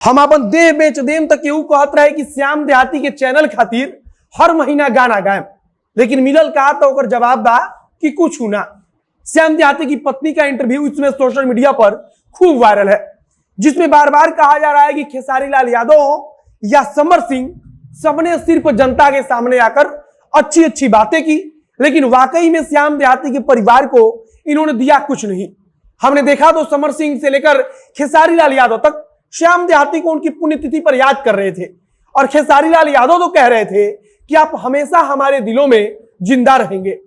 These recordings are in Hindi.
हम अपन देह बेच देम तक केहू कहत रहे कि श्याम देहाती के चैनल खातिर हर महीना गाना गाएम, लेकिन मिलल का तो ओकर जवाब बा कि कुछ ना। श्याम देहाती की पत्नी का इंटरव्यू इसमें सोशल मीडिया पर खूब वायरल है, जिसमें बार बार कहा जा रहा है कि खेसारी लाल यादव हो या समर सिंह, सबने सिर्फ जनता के सामने आकर अच्छी अच्छी बातें की, लेकिन वाकई में श्याम देहाती के परिवार को इन्होंने दिया कुछ नहीं। हमने देखा तो समर सिंह से लेकर खेसारी लाल यादव तक श्याम देहाती को उनकी पुण्यतिथि पर याद कर रहे थे, और खेसारी लाल यादव तो कह रहे थे कि आप हमेशा हमारे दिलों में जिंदा रहेंगे।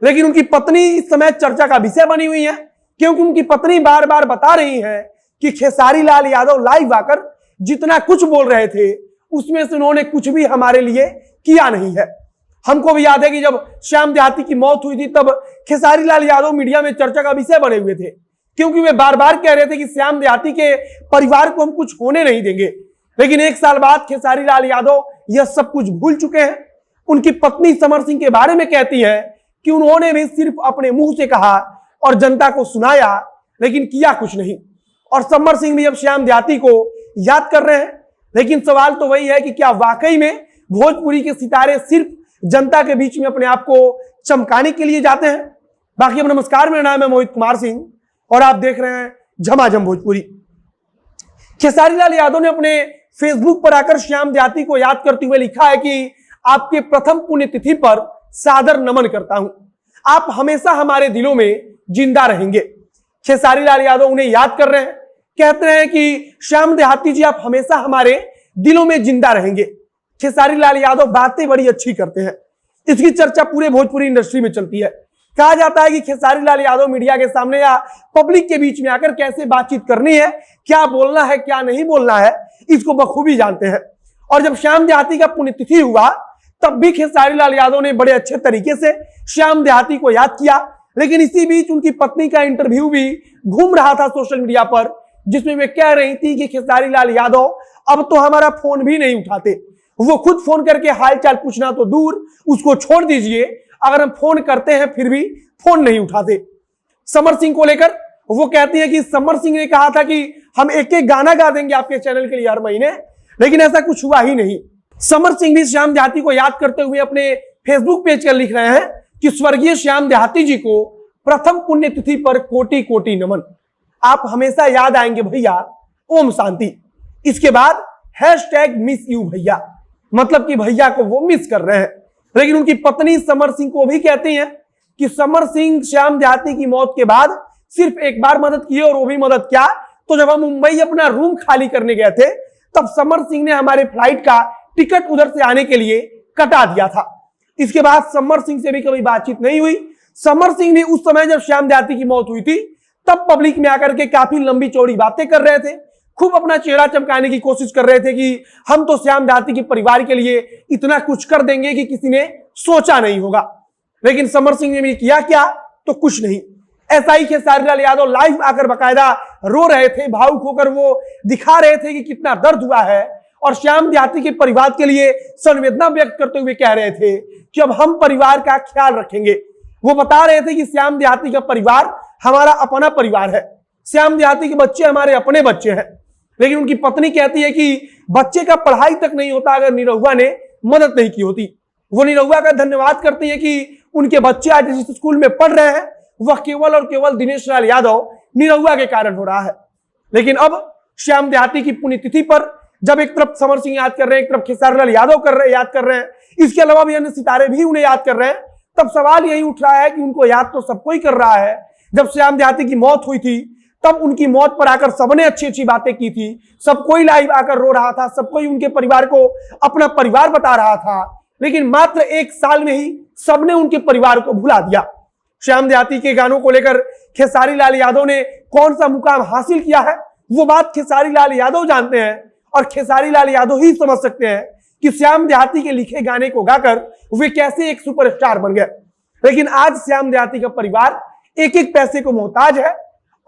लेकिन उनकी पत्नी इस समय चर्चा का विषय बनी हुई है, क्योंकि उनकी पत्नी बार बार बता रही है कि खेसारी लाल यादव लाइव आकर जितना कुछ बोल रहे थे उसमें से उन्होंने कुछ भी हमारे लिए किया नहीं है। हमको भी याद है कि जब श्याम देहाती की मौत हुई थी तब खेसारी लाल यादव मीडिया में चर्चा का विषय बने हुए थे, क्योंकि वे बार बार कह रहे थे कि श्याम देहाती के परिवार को हम कुछ होने नहीं देंगे। लेकिन एक साल बाद खेसारी लाल यादव यह सब कुछ भूल चुके हैं। उनकी पत्नी समर सिंह के बारे में कहती है कि उन्होंने भी सिर्फ अपने मुंह से कहा और जनता को सुनाया, लेकिन किया कुछ नहीं। और समर सिंह भी अब श्याम देहाती को याद कर रहे हैं, लेकिन सवाल तो वही है कि क्या वाकई में भोजपुरी के सितारे सिर्फ जनता के बीच में अपने आप को चमकाने के लिए जाते हैं? बाकी अब नमस्कार, मेरा नाम है मोहित कुमार सिंह और आप देख रहे हैं झमाझम भोजपुरी। खेसारी लाल यादव ने अपने फेसबुक पर आकर श्याम देहाती को याद करते हुए लिखा है कि आपके प्रथम पुण्यतिथि पर सादर नमन करता हूं, आप हमेशा हमारे दिलों में जिंदा रहेंगे। खेसारी लाल यादव उन्हें याद कर रहे हैं, कहते हैं कि श्याम देहाती जी आप हमेशा हमारे दिलों में जिंदा रहेंगे। खेसारी लाल यादव बातें बड़ी अच्छी करते हैं, इसकी चर्चा पूरे भोजपुरी इंडस्ट्री में चलती है। कहा जाता है कि खेसारी लाल यादव मीडिया के सामने या पब्लिक के बीच में आकर कैसे बातचीत करनी है, क्या बोलना है क्या नहीं बोलना है, इसको बखूबी जानते हैं। और जब श्याम देहाती का पुण्यतिथि हुआ तब भी खेसारी लाल यादव ने बड़े अच्छे तरीके से श्याम देहाती को याद किया। लेकिन इसी बीच उनकी पत्नी का इंटरव्यू भी घूम रहा था सोशल मीडिया पर, जिसमें वे कह रही थी कि खेसारी लाल यादव अब तो हमारा फोन भी नहीं उठाते, वो खुद फोन करके हालचाल पूछना तो दूर, उसको छोड़ दीजिए, अगर हम फोन करते हैं फिर भी फोन नहीं उठाते। समर सिंह को लेकर वो कहती है कि समर सिंह ने कहा था कि हम एक एक गाना गा देंगे आपके चैनल के लिए हर महीने, लेकिन ऐसा कुछ हुआ ही नहीं। समर सिंह भी श्याम देहाती को याद करते हुए अपने फेसबुक पेज पर लिख रहे हैं कि स्वर्गीय श्याम देहाती जी को प्रथम पुण्यतिथि पर कोटि कोटि नमन, आप हमेशा याद आएंगे भैया, ओम शांति। इसके बाद हैशटैग मिस यू भैया, मतलब कि भैया को वो मिस कर रहे हैं। लेकिन उनकी पत्नी समर सिंह को भी कहती हैं कि समर सिंह श्याम देहाती की मौत के बाद सिर्फ एक बार मदद की, और वो भी मदद क्या, तो जब हम मुंबई अपना रूम खाली करने गए थे तब समर सिंह ने हमारे फ्लाइट का टिकट उधर से आने के लिए कटा दिया था। इसके बाद समर सिंह से भी कभी बातचीत नहीं हुई। समर सिंह भी उस समय जब श्याम देहाती की मौत हुई थी तब पब्लिक में आकर के काफी लंबी चौड़ी बातें कर रहे थे, खूब अपना चेहरा चमकाने की कोशिश कर रहे थे कि हम तो श्याम देहाती के परिवार के लिए इतना कुछ कर देंगे कि किसी ने सोचा नहीं होगा। लेकिन समर सिंह ने भी किया क्या, तो कुछ नहीं। ऐसा ही खेसारी लाल यादव लाइव आकर बकायदा रो रहे थे, भावुक होकर वो दिखा रहे थे कि कितना दर्द हुआ है, और श्याम देहाती के परिवार के लिए संवेदना व्यक्त करते हुए कह रहे थे कि अब हम परिवार का ख्याल रखेंगे। वो बता रहे थे कि श्याम देहाती का परिवार हमारा अपना परिवार है, श्याम देहाती के बच्चे हमारे अपने बच्चे हैं। लेकिन उनकी पत्नी कहती है कि बच्चे का पढ़ाई तक नहीं होता अगर निरहुआ ने मदद नहीं की होती। वो निरहुआ का धन्यवाद करती है कि उनके बच्चे आज जिस स्कूल में पढ़ रहे हैं वह केवल और केवल दिनेश लाल यादव निरहुआ के कारण हो रहा है। लेकिन अब श्याम देहाती की पुण्यतिथि पर जब एक तरफ समर सिंह याद कर रहे हैं, एक तरफ खेसारी लाल यादव याद कर रहे हैं, इसके अलावा भी अन्य सितारे भी उन्हें याद कर रहे हैं, तब सवाल यही उठ रहा है कि उनको याद तो सबको ही कर रहा है। जब श्याम देहाती की मौत हुई थी तब उनकी मौत पर आकर सबने अच्छी अच्छी बातें की थी, सब कोई लाइव आकर रो रहा था, सब कोई उनके परिवार को अपना परिवार बता रहा था। लेकिन मात्र एक साल में ही सबने उनके परिवार को भुला दिया। श्याम देहाती के गानों को लेकर खेसारी लाल यादव ने कौन सा मुकाम हासिल किया है, वो बात खेसारी लाल यादव जानते हैं, और खेसारी लाल यादव ही समझ सकते हैं कि श्याम देहाती के लिखे गाने को गाकर वे कैसे एक सुपरस्टार बन गए। लेकिन आज श्याम देहाती का परिवार एक एक पैसे को मोहताज है,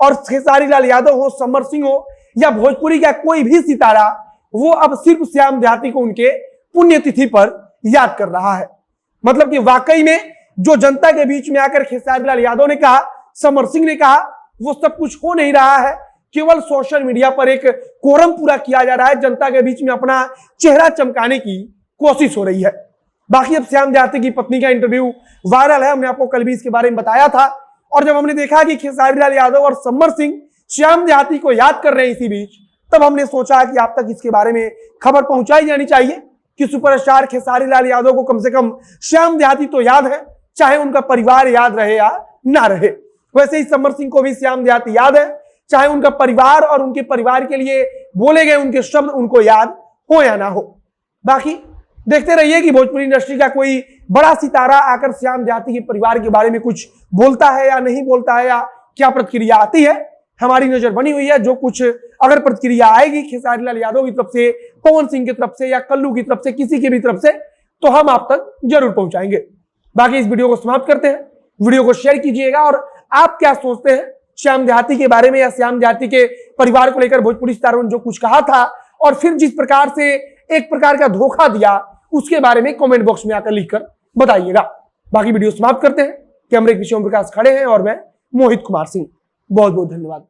और खेसारी लाल यादव हो, समर सिंह हो या भोजपुरी का कोई भी सितारा, वो अब सिर्फ श्याम देहाती को उनके पुण्यतिथि पर याद कर रहा है। मतलब कि वाकई में जो जनता के बीच में आकर खेसारी लाल यादव ने कहा, समर सिंह ने कहा, वो सब कुछ हो नहीं रहा है, केवल सोशल मीडिया पर एक कोरम पूरा किया जा रहा है, जनता के बीच में अपना चेहरा चमकाने की कोशिश हो रही है। बाकी अब श्याम देहाती की पत्नी का इंटरव्यू वायरल है, हमने आपको कल भी इसके बारे में बताया था। और जब हमने देखा कि खेसारी लाल यादव और समर सिंह श्याम देहाती को याद कर रहे हैं इसी बीच, तब हमने सोचा कि आप तक इसके बारे में खबर पहुंचाई जानी चाहिए कि सुपरस्टार खेसारी लाल यादव को कम से कम श्याम देहाती तो याद है, चाहे उनका परिवार याद रहे या ना रहे। वैसे ही समर सिंह को भी श्याम देहाती याद है, चाहे उनका परिवार और उनके परिवार के लिए बोले गए उनके शब्द उनको याद हो या ना हो। बाकी देखते रहिए कि भोजपुरी इंडस्ट्री का कोई बड़ा सितारा आकर श्याम देहाती के परिवार के बारे में कुछ बोलता है या नहीं बोलता है, या क्या प्रतिक्रिया आती है। हमारी नजर बनी हुई है, जो कुछ अगर प्रतिक्रिया आएगी खेसारी लाल यादव की तरफ से, पवन सिंह की तरफ से या कल्लू की तरफ से, किसी की भी तरफ से, तो हम आप तक जरूर पहुंचाएंगे। बाकी इस वीडियो को समाप्त करते हैं, वीडियो को शेयर कीजिएगा और आप क्या सोचते हैं श्याम देहाती के बारे में या श्याम देहाती के परिवार को लेकर भोजपुरी सितारों ने जो कुछ कहा था और फिर जिस प्रकार से एक प्रकार का धोखा दिया, उसके बारे में कमेंट बॉक्स में आकर लिखकर बताइएगा। बाकी वीडियो समाप्त करते हैं। कैमरे के पीछे ओम प्रकाश खड़े हैं और मैं मोहित कुमार सिंह। बहुत बहुत धन्यवाद।